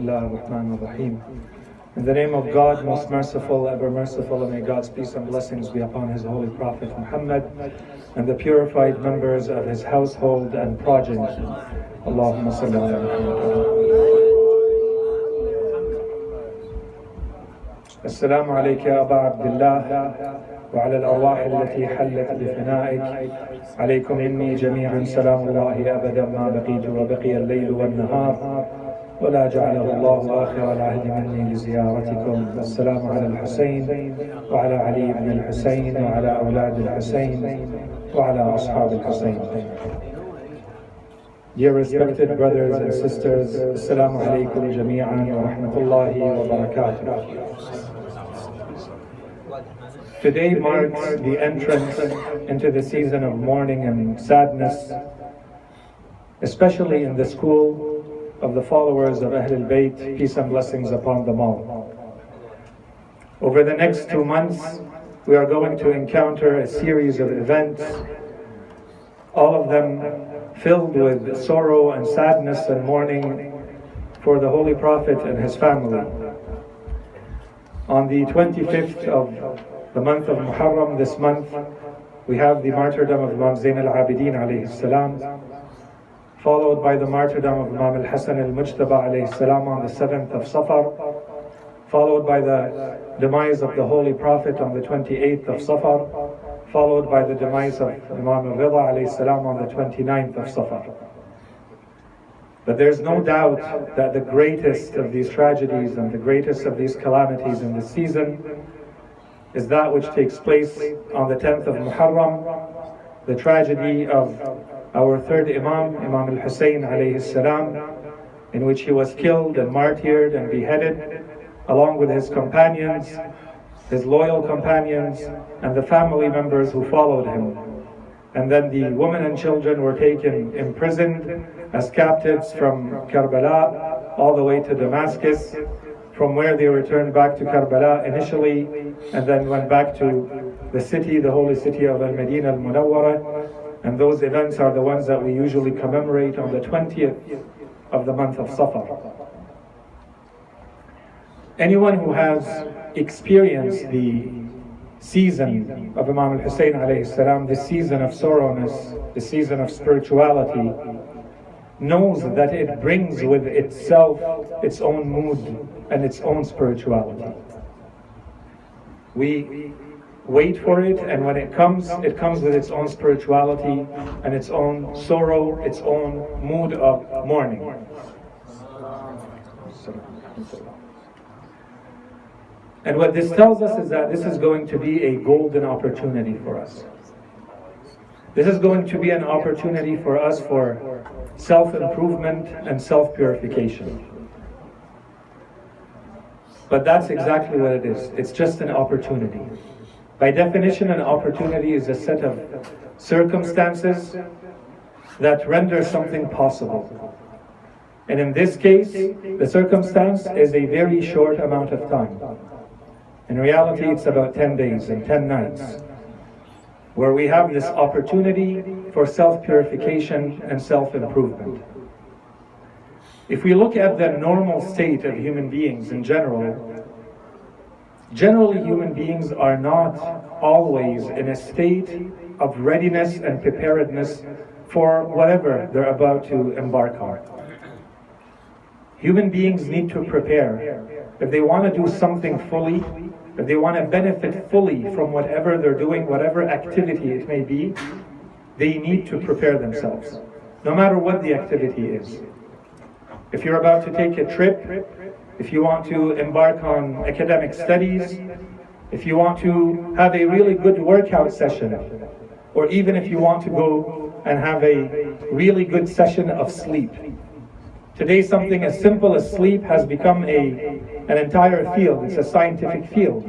Bismillah ar-Rahman ar-Rahim. In the name of God, most merciful, ever merciful, and may God's peace and blessings be upon His holy Prophet Muhammad and the purified members of his household and progeny. Allahumma salli ala Muhammad. السلام عليك يا أبا عبد الله وعلى الأرواح التي حلت بفنائك عليكم مني جميعا سلام الله أبدا ما بقيت وبقي الليل والنهار ولا جعله الله آخر العهد مني لزيارتكم. السلام على الحسين وعلى علي بن الحسين وعلى أولاد الحسين وعلى أصحاب الحسين. Dear respected brothers and sisters, Assalamu alaikum jami'an wa rahmatullahi wa barakatuh. Today marks the entrance into the season of mourning and sadness, especially in the school of the followers of Ahlul Bayt, peace and blessings upon them all. Over the next 2 months, we are going to encounter a series of events, all of them filled with sorrow and sadness and mourning for the Holy Prophet and his family. On the 25th of the month of Muharram, this month, we have the martyrdom of Imam Zain al-Abidin alayhi salam, followed by the martyrdom of Imam al-Hasan al-Mujtaba alayhi salam on the 7th of Safar, followed by the demise of the Holy Prophet on the 28th of Safar, followed by the demise of Imam al-Rida alayhi salam on the 29th of Safar. But there's no doubt that the greatest of these tragedies and the greatest of these calamities in this season is that which takes place on the 10th of Muharram, the tragedy of our third Imam, Imam al-Hussein alayhi salam, in which he was killed and martyred and beheaded along with his companions, his loyal companions, and the family members who followed him. And then the women and children were taken, imprisoned as captives from Karbala all the way to Damascus, from where they returned back to Karbala initially, and then went back to the city, the holy city of Al-Madinah Al-Munawwara. And those events are the ones that we usually commemorate on the 20th of the month of Safar. Anyone who has experienced the season of Imam al-Hussein alayhi salam, the season of sorrowness, the season of spirituality, knows that it brings with itself its own mood and its own spirituality. We wait for it, and when it comes with its own spirituality and its own sorrow, its own mood of mourning. And what this tells us is that this is going to be a golden opportunity for us. This is going to be an opportunity for us for self-improvement and self-purification. But that's exactly what it is. It's just an opportunity. By definition, an opportunity is a set of circumstances that render something possible. And in this case, the circumstance is a very short amount of time. In reality, it's about 10 days and 10 nights, where we have this opportunity for self-purification and self-improvement. If we look at the normal state of human beings in generally human beings are not always in a state of readiness and preparedness for whatever they're about to embark on. Human beings need to prepare. If they want to do something fully, if they want to benefit fully from whatever they're doing, whatever activity it may be, they need to prepare themselves, no matter what the activity is. If you're about to take a trip, if you want to embark on academic studies, if you want to have a really good workout session, or even if you want to go and have a really good session of sleep. Today, something as simple as sleep has become an entire field. It's a scientific field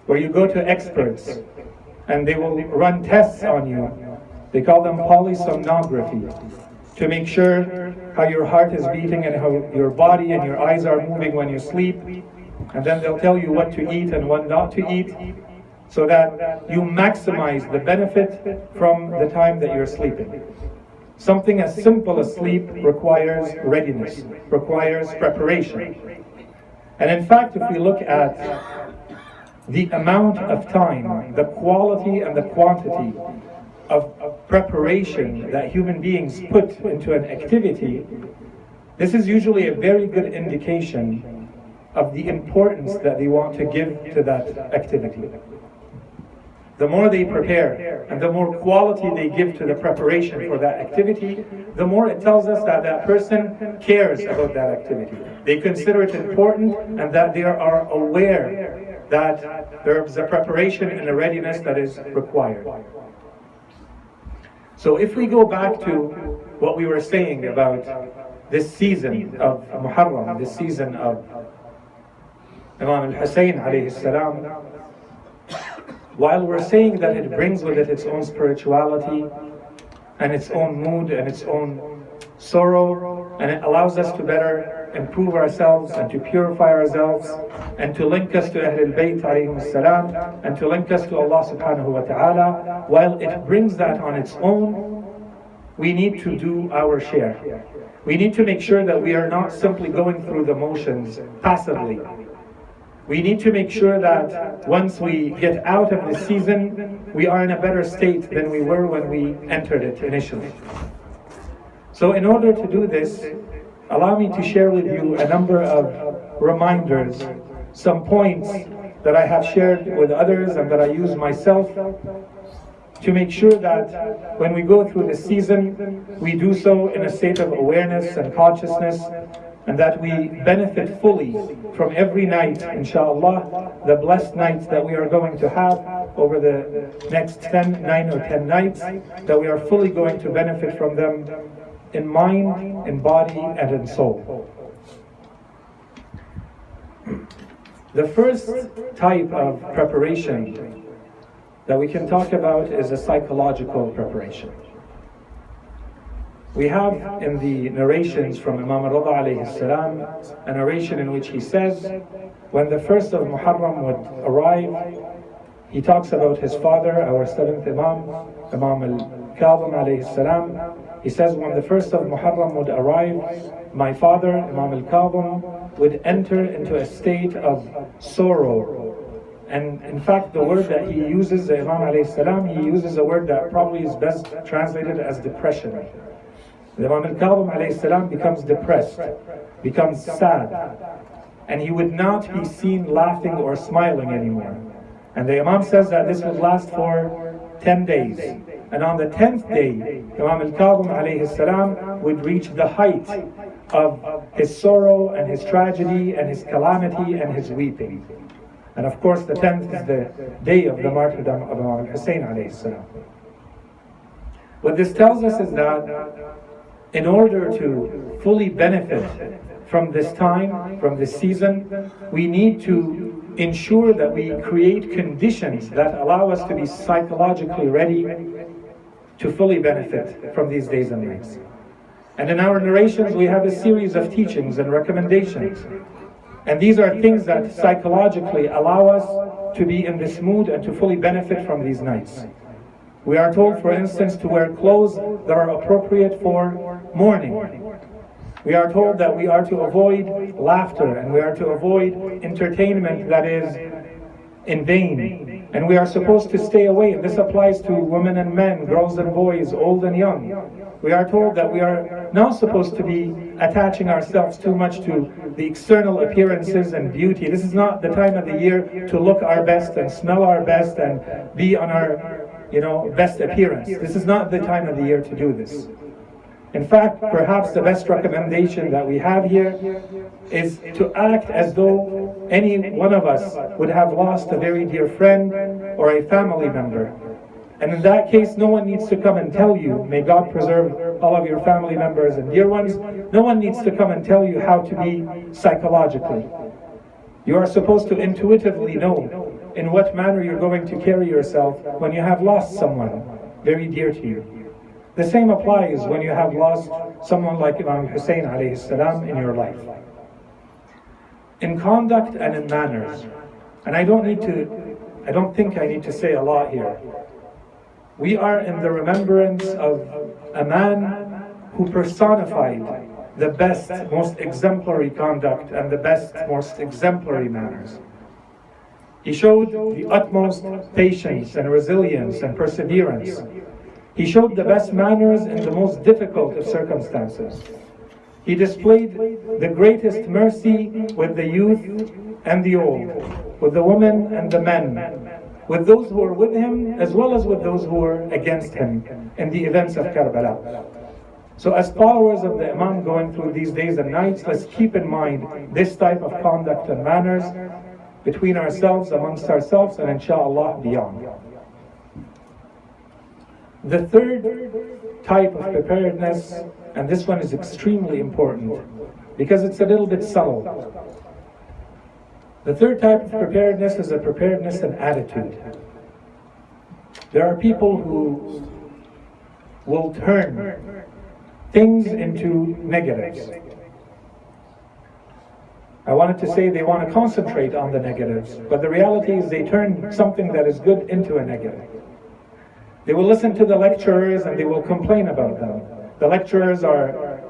where you go to experts and they will run tests on you. They call them polysomnography, to make sure how your heart is beating and how your body and your eyes are moving when you sleep. And then they'll tell you what to eat and what not to eat, so that you maximize the benefit from the time that you're sleeping. Something as simple as sleep requires readiness, requires preparation. And in fact, if we look at the amount of time, the quality and the quantity of preparation that human beings put into an activity, this is usually a very good indication of the importance that they want to give to that activity. The more they prepare and the more quality they give to the preparation for that activity, the more it tells us that that person cares about that activity. They consider it important and that they are aware that there is a preparation and a readiness that is required. So if we go back to what we were saying about this season of Muharram, this season of Imam al-Hussein alayhi salam, while we're saying that it brings with it its own spirituality and its own mood and its own sorrow, and it allows us to better improve ourselves and to purify ourselves and to link us to Ahlul Bayt alayhim salam and to link us to Allah subhanahu wa ta'ala, while it brings that on its own, we need to do our share. We need to make sure that we are not simply going through the motions passively. We need to make sure that once we get out of the season, we are in a better state than we were when we entered it initially. So in order to do this, allow me to share with you a number of reminders, some points that I have shared with others and that I use myself to make sure that when we go through the season, we do so in a state of awareness and consciousness, and that we benefit fully from every night, inshallah, the blessed nights that we are going to have over the next 9 or 10 nights, that we are fully going to benefit from them in mind, in body, and in soul. The first type of preparation that we can talk about is a psychological preparation. We have in the narrations from Imam Rida alayhi salam a narration in which he says, when the first of Muharram would arrive, he talks about his father, our seventh Imam, Imam al-Kadhim alayhi salam. He says, when the first of Muharram would arrive, my father, Imam al-Kadhim, would enter into a state of sorrow. And in fact, the word that he uses, the Imam alayhi salam, he uses a word that probably is best translated as depression. The Imam al-Kadhim alayhi salam becomes depressed, becomes sad, and he would not be seen laughing or smiling anymore. And the Imam says that this would last for 10 days. And on the 10th day, Imam al-Kadhim alayhi salam would reach the height of his sorrow and his tragedy and his calamity and his weeping. And of course the 10th is the day of the martyrdom of Imam al-Hussein alayhi salam. What this tells us is that in order to fully benefit from this time, from this season, we need to ensure that we create conditions that allow us to be psychologically ready to fully benefit from these days and nights. And in our narrations, we have a series of teachings and recommendations. And these are things that psychologically allow us to be in this mood and to fully benefit from these nights. We are told, for instance, to wear clothes that are appropriate for mourning. We are told that we are to avoid laughter and we are to avoid entertainment that is in vain. And we are supposed to stay away, and this applies to women and men, girls and boys, old and young. We are told that we are not supposed to be attaching ourselves too much to the external appearances and beauty. This is not the time of the year to look our best and smell our best and be on our best appearance. This is not the time of the year to do this. In fact, perhaps the best recommendation that we have here is to act as though any one of us would have lost a very dear friend or a family member. And in that case, no one needs to come and tell you, may God preserve all of your family members and dear ones. No one needs to come and tell you how to be psychologically. You are supposed to intuitively know in what manner you're going to carry yourself when you have lost someone very dear to you. The same applies when you have lost someone like Imam Hussein alayhi salam in your life. In conduct and in manners, and I don't think I need to say a lot here. We are in the remembrance of a man who personified the best, most exemplary conduct and the best, most exemplary manners. He showed the utmost patience and resilience and perseverance. He showed the best manners in the most difficult of circumstances. He displayed the greatest mercy with the youth and the old, with the women and the men, with those who were with him as well as with those who were against him in the events of Karbala. So as followers of the Imam going through these days and nights, let's keep in mind this type of conduct and manners between ourselves, amongst ourselves, and inshallah beyond. The third type of preparedness, and this one is extremely important because it's a little bit subtle. The third type of preparedness is a preparedness and attitude. There are people who will turn things into negatives. I wanted to say they want to concentrate on the negatives, but the reality is they turn something that is good into a negative. They will listen to the lecturers and they will complain about them. The lecturers are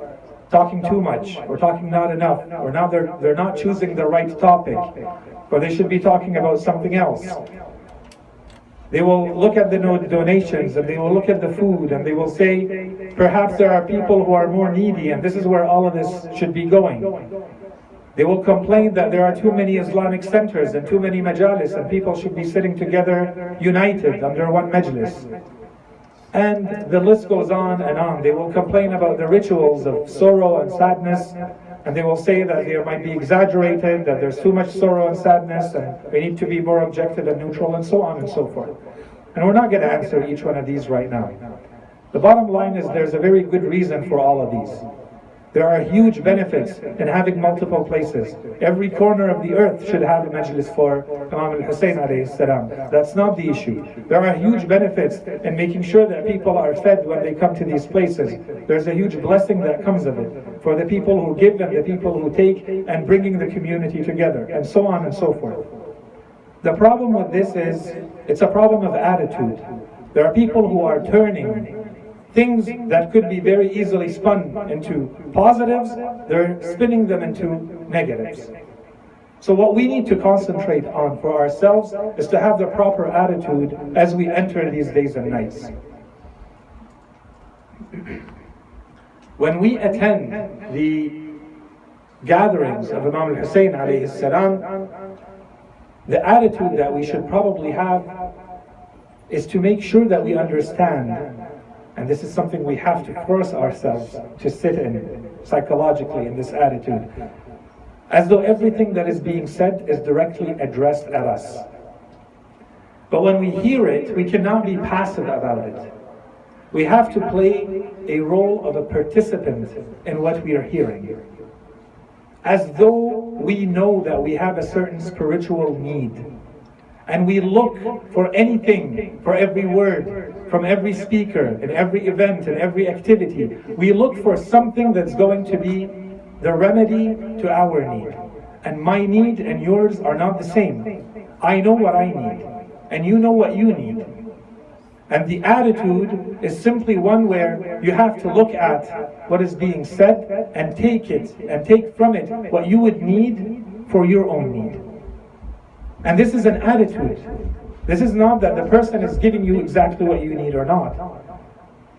talking too much, or talking not enough, or now they're not choosing the right topic, or they should be talking about something else. They will look at the donations and they will look at the food and they will say, perhaps there are people who are more needy and this is where all of this should be going. They will complain that there are too many Islamic centers and too many majalis and people should be sitting together united under one majlis. And the list goes on and on. They will complain about the rituals of sorrow and sadness, and they will say that they might be exaggerated, that there's too much sorrow and sadness, and we need to be more objective and neutral, and so on and so forth. And we're not going to answer each one of these right now. The bottom line is there's a very good reason for all of these. There are huge benefits in having multiple places. Every corner of the earth should have a majlis for Imam al-Hussein alayhi salam. That's not the issue. There are huge benefits in making sure that people are fed when they come to these places. There's a huge blessing that comes of it for the people who give and the people who take, and bringing the community together, and so on and so forth. The problem with this is it's a problem of attitude. There are people who are turning things that could be very easily spun into positives, they're spinning them into negatives. So what we need to concentrate on for ourselves is to have the proper attitude as we enter these days and nights. When we attend the gatherings of Imam al-Hussein alayhi salam, the attitude that we should probably have is to make sure that we understand. And this is something we have to force ourselves to sit in psychologically, in this attitude, as though everything that is being said is directly addressed at us. But when we hear it, we cannot be passive about it. We have to play a role of a participant in what we are hearing, as though we know that we have a certain spiritual need. And we look for anything, for every word, from every speaker, in every event, in every activity. We look for something that's going to be the remedy to our need. And my need and yours are not the same. I know what I need, and you know what you need. And the attitude is simply one where you have to look at what is being said and take it, and take from it what you would need for your own need. And this is an attitude. This is not that the person is giving you exactly what you need or not.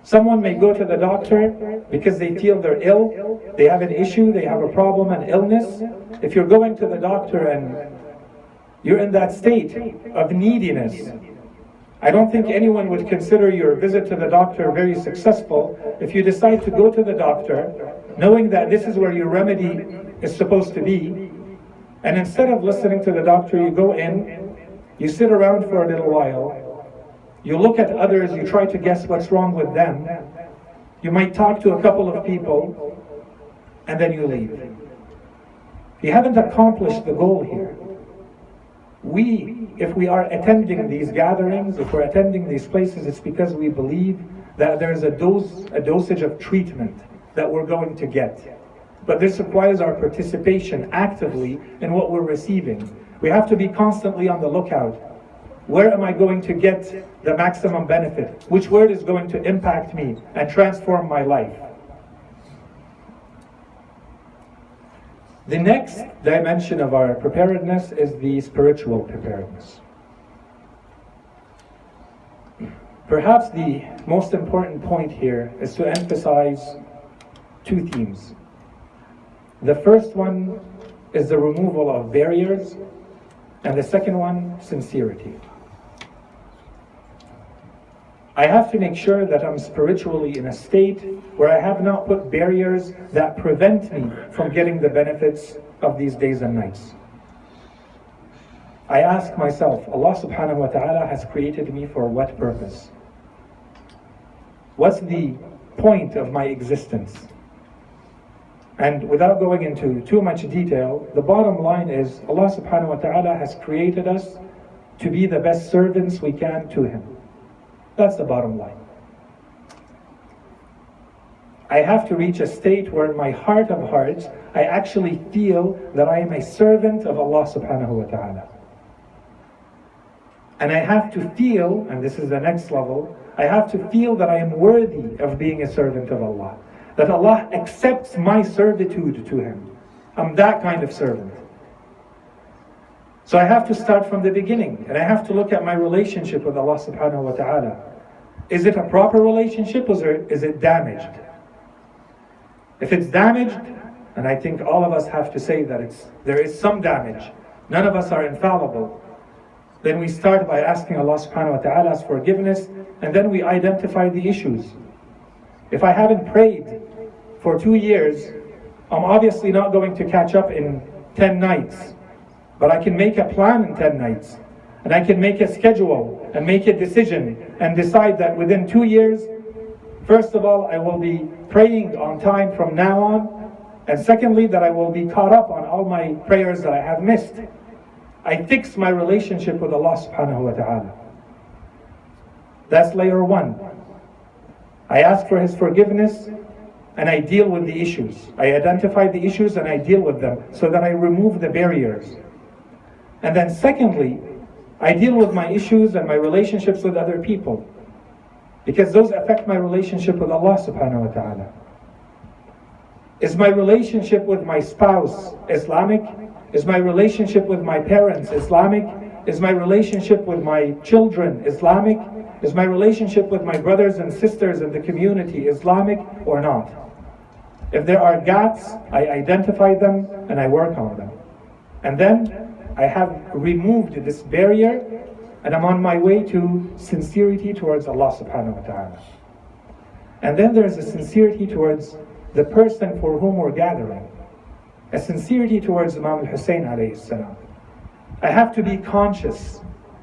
Someone may go to the doctor because they feel they're ill, they have an issue, they have a problem, an illness. If you're going to the doctor and you're in that state of neediness, I don't think anyone would consider your visit to the doctor very successful if you decide to go to the doctor knowing that this is where your remedy is supposed to be. And instead of listening to the doctor, you go in, you sit around for a little while, you look at others, you try to guess what's wrong with them, you might talk to a couple of people, and then you leave. You haven't accomplished the goal here. If we are attending these gatherings, if we're attending these places, it's because we believe that there's a dosage of treatment that we're going to get. But this requires our participation actively in what we're receiving. We have to be constantly on the lookout. Where am I going to get the maximum benefit? Which word is going to impact me and transform my life? The next dimension of our preparedness is the spiritual preparedness. Perhaps the most important point here is to emphasize two themes. The first one is the removal of barriers, and the second one, sincerity. I have to make sure that I'm spiritually in a state where I have not put barriers that prevent me from getting the benefits of these days and nights. I ask myself, Allah subhanahu wa ta'ala has created me for what purpose? What's the point of my existence? And without going into too much detail, the bottom line is Allah subhanahu wa ta'ala has created us to be the best servants we can to Him. That's the bottom line. I have to reach a state where in my heart of hearts, I actually feel that I am a servant of Allah subhanahu wa ta'ala. And I have to feel, and this is the next level, I have to feel that I am worthy of being a servant of Allah. That Allah accepts my servitude to Him. I'm that kind of servant. So I have to start from the beginning, and I have to look at my relationship with Allah subhanahu wa ta'ala. Is it a proper relationship, or is it damaged? If it's damaged, and I think all of us have to say that there is some damage, none of us are infallible, then we start by asking Allah subhanahu wa ta'ala's forgiveness, and then we identify the issues. If I haven't prayed for 2 years, I'm obviously not going to catch up in 10 nights. But I can make a plan in 10 nights. And I can make a schedule and make a decision and decide that within 2 years, first of all, I will be praying on time from now on. And secondly, that I will be caught up on all my prayers that I have missed. I fix my relationship with Allah subhanahu wa ta'ala. That's layer one. I ask for His forgiveness and I deal with the issues. I identify the issues and I deal with them so that I remove the barriers. And then secondly, I deal with my issues and my relationships with other people, because those affect my relationship with Allah subhanahu wa ta'ala. Is my relationship with my spouse Islamic? Is my relationship with my parents Islamic? Is my relationship with my children Islamic? Is my relationship with my brothers and sisters in the community Islamic or not? If there are gaps, I identify them and I work on them. And then I have removed this barrier and I'm on my way to sincerity towards Allah subhanahu wa ta'ala. And then there's a sincerity towards the person for whom we're gathering. A sincerity towards Imam al-Hussein alayhi salam. I have to be conscious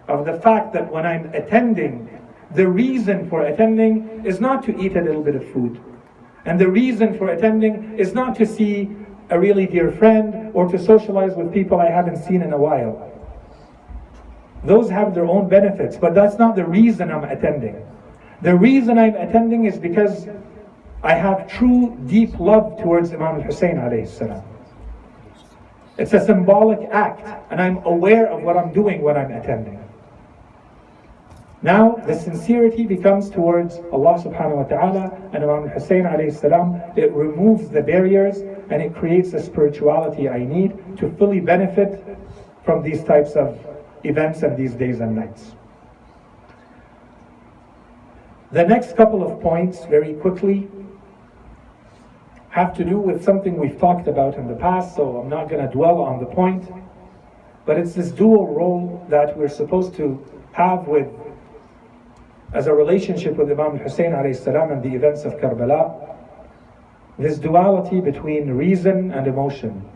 of the fact that when I'm attending, the reason for attending is not to eat a little bit of food. And the reason for attending is not to see a really dear friend or to socialize with people I haven't seen in a while. Those have their own benefits, but that's not the reason I'm attending. The reason I'm attending is because I have true, deep love towards Imam al-Hussein alayhi salam. It's a symbolic act, and I'm aware of what I'm doing when I'm attending. Now, the sincerity becomes towards Allah subhanahu wa ta'ala and Imam al-Hussein alayhi salam. It removes the barriers and it creates the spirituality I need to fully benefit from these types of events and these days and nights. The next couple of points, very quickly, have to do with something we've talked about in the past, so I'm not going to dwell on the point, but it's this dual role that we're supposed to have as a relationship with Imam al-Hussein alayhi salam and the events of Karbala. This duality between reason and emotion,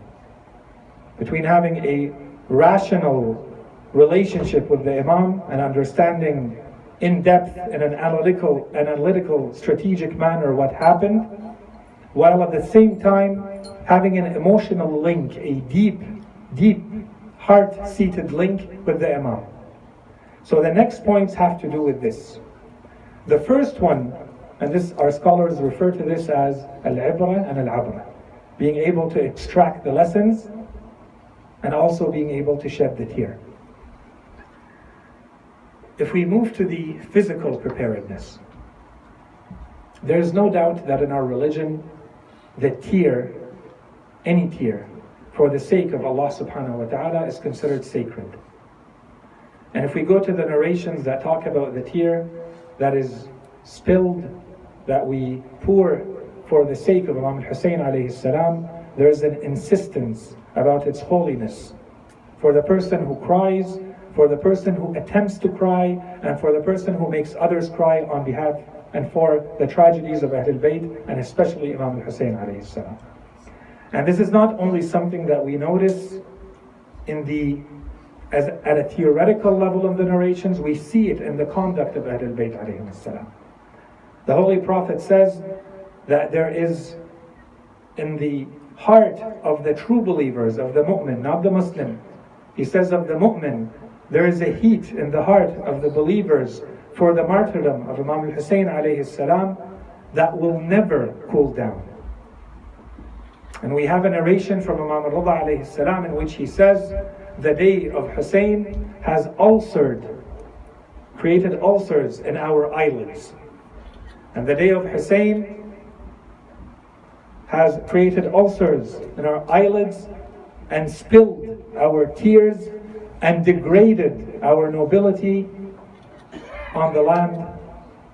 between having a rational relationship with the Imam and understanding in depth in an analytical, strategic manner what happened, while at the same time having an emotional link, a deep, heart-seated link with the Imam. So the next points have to do with this. The first one, and this our scholars refer to this as al-ibra and al-abra, being able to extract the lessons and also being able to shed the tear. If we move to the physical preparedness, there is no doubt that in our religion, the tear, any tear, for the sake of Allah subhanahu wa ta'ala is considered sacred. And if we go to the narrations that talk about the tear that is spilled, that we pour for the sake of Imam al-Hussein alayhi salam, there is an insistence about its holiness. For the person who cries, for the person who attempts to cry, and for the person who makes others cry on behalf and for the tragedies of Ahlul Bayt, and especially Imam al-Hussein alayhi salam. And this is not only something that we notice at a theoretical level of the narrations, we see it in the conduct of Ahlul Bayt alayhim salam. The Holy Prophet says that there is in the heart of the true believers, of the mu'min, not the Muslim, he says of the mu'min, there is a heat in the heart of the believers for the martyrdom of Imam al-Hussein alayhi salam that will never cool down. And we have a narration from Imam al-Rida alayhi salam in which he says, the day of Hussein has created ulcers in our eyelids. And the day of Hussein has created ulcers in our eyelids and spilled our tears and degraded our nobility on the land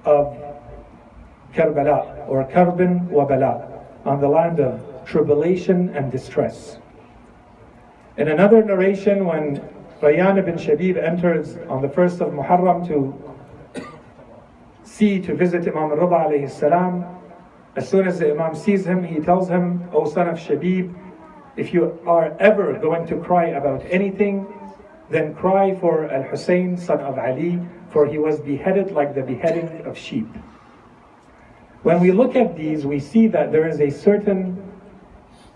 of Karbala, or Karbin wa Bala, on the land of tribulation and distress. In another narration, when Rayyan ibn Shabib enters on the 1st of Muharram to visit Imam al-Rida alayhi salam, as soon as the Imam sees him, he tells him, O son of Shabib, if you are ever going to cry about anything, then cry for al-Hussein, son of Ali, for he was beheaded like the beheading of sheep. When we look at these, we see that there is a certain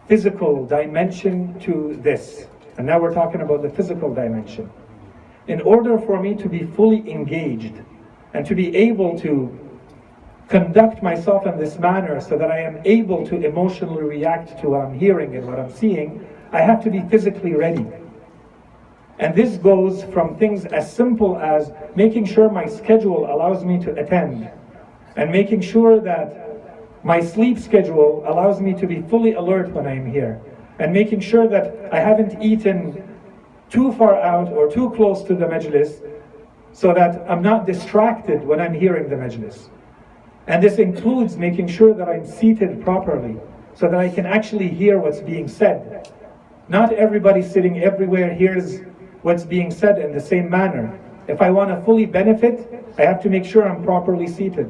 physical dimension to this. And now we're talking about the physical dimension. In order for me to be fully engaged and to be able to conduct myself in this manner so that I am able to emotionally react to what I'm hearing and what I'm seeing, I have to be physically ready. And this goes from things as simple as making sure my schedule allows me to attend, and making sure that my sleep schedule allows me to be fully alert when I'm here, and making sure that I haven't eaten too far out or too close to the majlis so that I'm not distracted when I'm hearing the majlis. And this includes making sure that I'm seated properly so that I can actually hear what's being said. Not everybody sitting everywhere hears what's being said in the same manner. If I want to fully benefit, I have to make sure I'm properly seated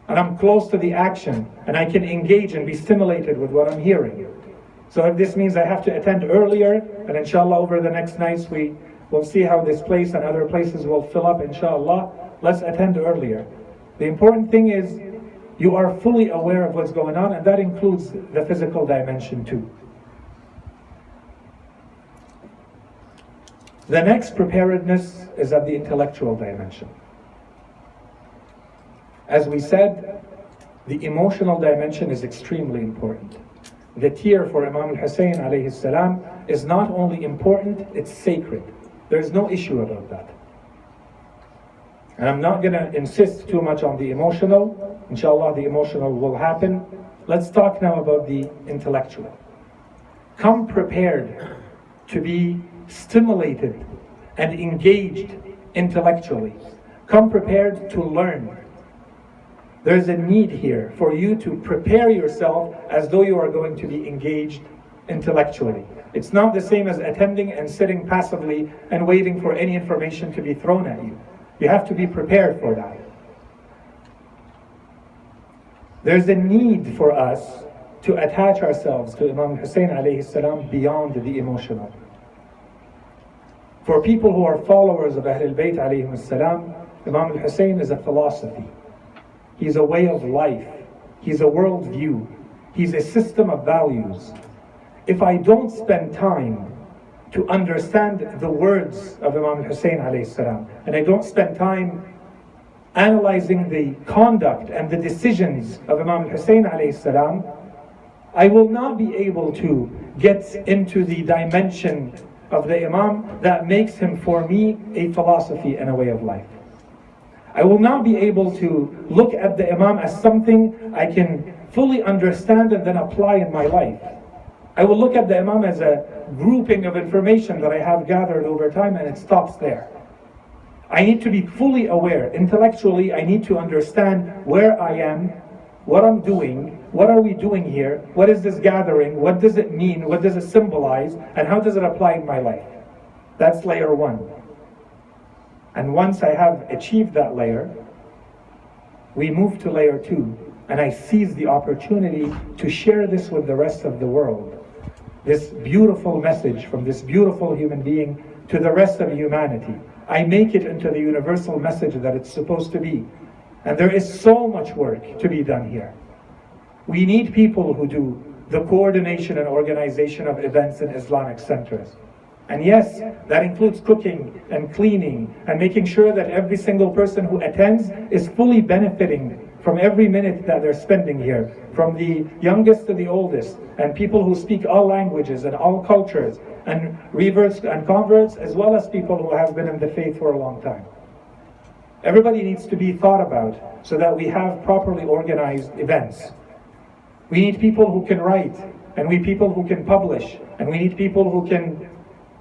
and I'm close to the action and I can engage and be stimulated with what I'm hearing. So if this means I have to attend earlier, and inshallah over the next nights we will see how this place and other places will fill up, inshallah, let's attend earlier. The important thing is you are fully aware of what's going on, and that includes the physical dimension too. The next preparedness is at the intellectual dimension. As we said, the emotional dimension is extremely important. The tear for Imam al-Hussein alayhi salam is not only important, it's sacred. There's no issue about that. And I'm not going to insist too much on the emotional. Inshallah, the emotional will happen. Let's talk now about the intellectual. Come prepared to be stimulated and engaged intellectually. Come prepared to learn. There's a need here for you to prepare yourself as though you are going to be engaged intellectually. It's not the same as attending and sitting passively and waiting for any information to be thrown at you. You have to be prepared for that. There's a need for us to attach ourselves to Imam Hussein alayhi salam beyond the emotional. For people who are followers of Ahlul Bayt alayhim salam, Imam al-Hussein is a philosophy. He's a way of life. He's a worldview. He's a system of values. If I don't spend time to understand the words of Imam al-Hussein alayhi salam, and I don't spend time analyzing the conduct and the decisions of Imam al-Hussein alayhi salam, I will not be able to get into the dimension of the Imam that makes him for me a philosophy and a way of life. I will not be able to look at the Imam as something I can fully understand and then apply in my life. I will look at the Imam as a grouping of information that I have gathered over time, and it stops there. I need to be fully aware. Intellectually, I need to understand where I am, what I'm doing, what are we doing here, what is this gathering, what does it mean, what does it symbolize, and how does it apply in my life. That's layer one. And once I have achieved that layer, we move to layer two, and I seize the opportunity to share this with the rest of the world. This beautiful message from this beautiful human being to the rest of humanity. I make it into the universal message that it's supposed to be. And there is so much work to be done here. We need people who do the coordination and organization of events in Islamic centers. And yes, that includes cooking and cleaning and making sure that every single person who attends is fully benefiting from every minute that they're spending here, from the youngest to the oldest, and people who speak all languages and all cultures, and reverts and converts, as well as people who have been in the faith for a long time. Everybody needs to be thought about so that we have properly organized events. We need people who can write, and we need people who can publish, and we need people who can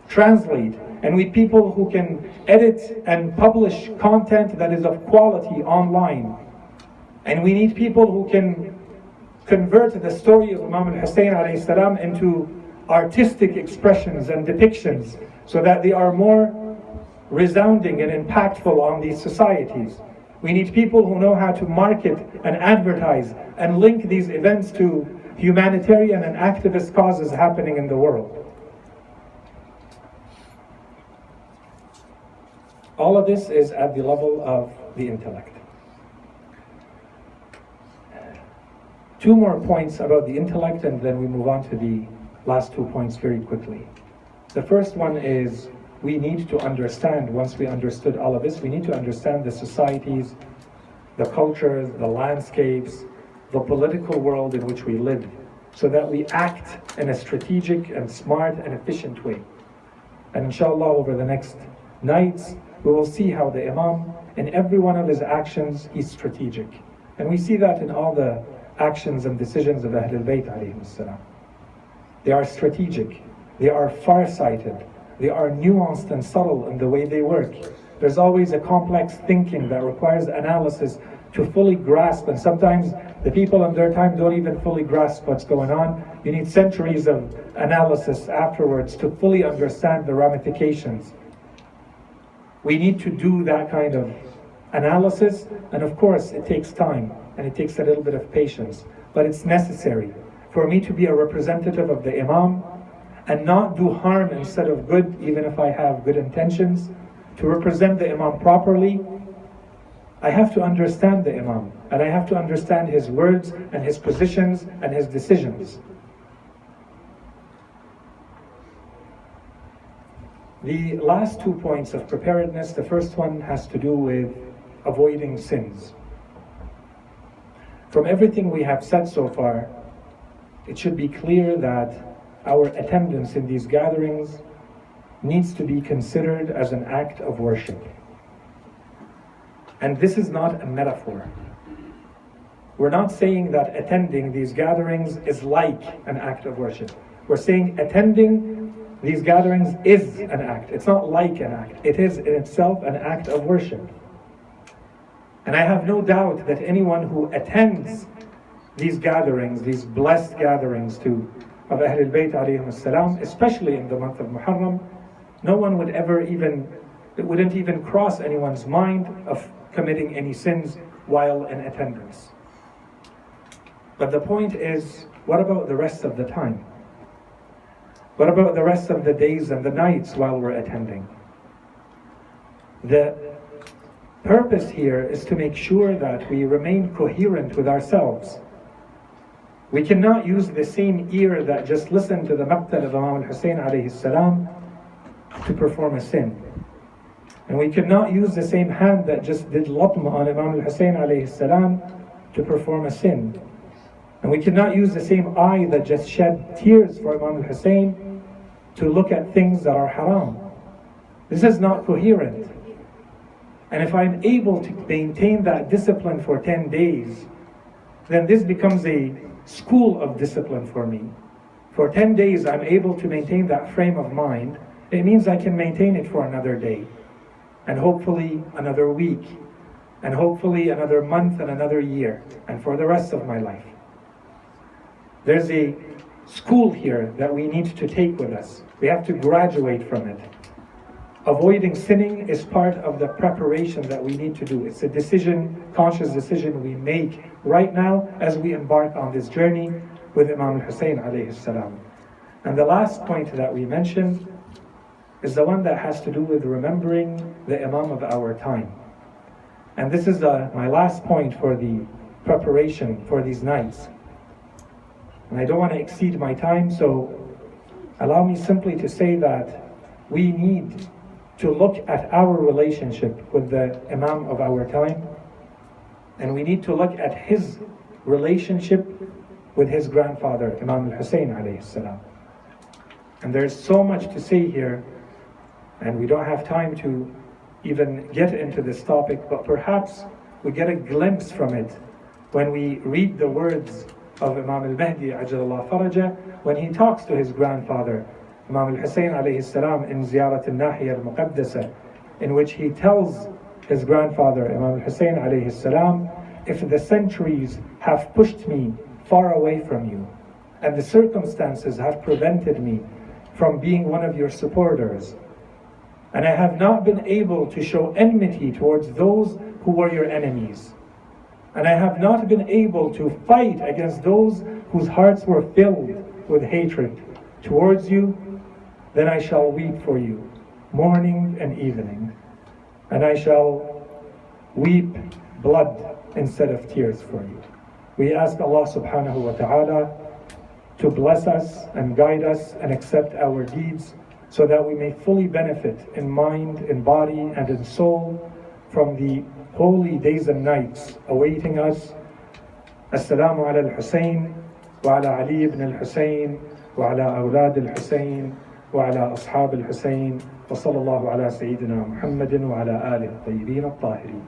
translate, and we need people who can edit and publish content that is of quality online. And we need people who can convert the story of Imam al-Hussein alayhi salam into artistic expressions and depictions so that they are more resounding and impactful on these societies. We need people who know how to market and advertise and link these events to humanitarian and activist causes happening in the world. All of this is at the level of the intellect. Two more points about the intellect, and then we move on to the last 2 points very quickly. The first one is we need to understand, once we understood all of this, we need to understand the societies, the cultures, the landscapes, the political world in which we live, so that we act in a strategic and smart and efficient way. And inshallah, over the next nights, we will see how the Imam, in every one of his actions, he's strategic. And we see that in all the actions and decisions of Ahlul Bayt alayhim salam. They are strategic, they are far-sighted, they are nuanced and subtle in the way they work. There's always a complex thinking that requires analysis to fully grasp, and sometimes the people in their time don't even fully grasp what's going on. You need centuries of analysis afterwards to fully understand the ramifications. We need to do that kind of analysis, and of course it takes time and it takes a little bit of patience, but it's necessary for me to be a representative of the Imam and not do harm instead of good, even if I have good intentions. To represent the Imam properly, I have to understand the Imam, and I have to understand his words and his positions and his decisions. The last 2 points of preparedness, the first one has to do with avoiding sins. From everything we have said so far, it should be clear that our attendance in these gatherings needs to be considered as an act of worship. And this is not a metaphor. We're not saying that attending these gatherings is like an act of worship. We're saying attending these gatherings is an act. It's not like an act. It is in itself an act of worship. And I have no doubt that anyone who attends these gatherings, these blessed gatherings of Ahlul Bayt alayhim salam, especially in the month of Muharram, no one would it wouldn't even cross anyone's mind of committing any sins while in attendance. But the point is, what about the rest of the time? What about the rest of the days and the nights while we're attending? The purpose here is to make sure that we remain coherent with ourselves. We cannot use the same ear that just listened to the maqtal of Imam al-Hussein alayhi salam to perform a sin. And we cannot use the same hand that just did latm on Imam al-Hussein alayhi salam to perform a sin. And we cannot use the same eye that just shed tears for Imam al-Hussein to look at things that are haram. This is not coherent. And if I'm able to maintain that discipline for 10 days, then this becomes a school of discipline for me. for 10 days I'm able to maintain that frame of mind, it means I can maintain it for another day, and hopefully another week, and hopefully another month and another year, and for the rest of my life. There's a school here that we need to take with us. We have to graduate from it. Avoiding sinning is part of the preparation that we need to do. It's a decision, conscious decision we make right now as we embark on this journey with Imam al-Hussein alayhi salam. And the last point that we mentioned is the one that has to do with remembering the Imam of our time. And this is my last point for the preparation for these nights. And I don't want to exceed my time, so allow me simply to say that we need to look at our relationship with the Imam of our time, and we need to look at his relationship with his grandfather, Imam al-Hussein alayhi salam. And there's so much to say here, and we don't have time to even get into this topic, but perhaps we get a glimpse from it when we read the words of Imam al-Mahdi ajalallah faraja, when he talks to his grandfather, Imam al-Hussein alayhi salam, in Ziyarat al-Nahiyya al-Muqaddasa, in which he tells his grandfather, Imam al-Hussein alayhi salam, if the centuries have pushed me far away from you, and the circumstances have prevented me from being one of your supporters, and I have not been able to show enmity towards those who were your enemies, and I have not been able to fight against those whose hearts were filled with hatred towards you, then I shall weep for you morning and evening, and I shall weep blood instead of tears for you. We ask Allah subhanahu wa ta'ala to bless us and guide us and accept our deeds, so that we may fully benefit in mind, in body, and in soul from the holy days and nights awaiting us. Assalamu ala al-Hussein wa ala Ali ibn al-Hussein wa ala awlad al-Hussein wa ala ashab al-Hussein wa sallallahu ala Sayyidina Muhammadin wa ala alihi at-tayyibin at-tahirin.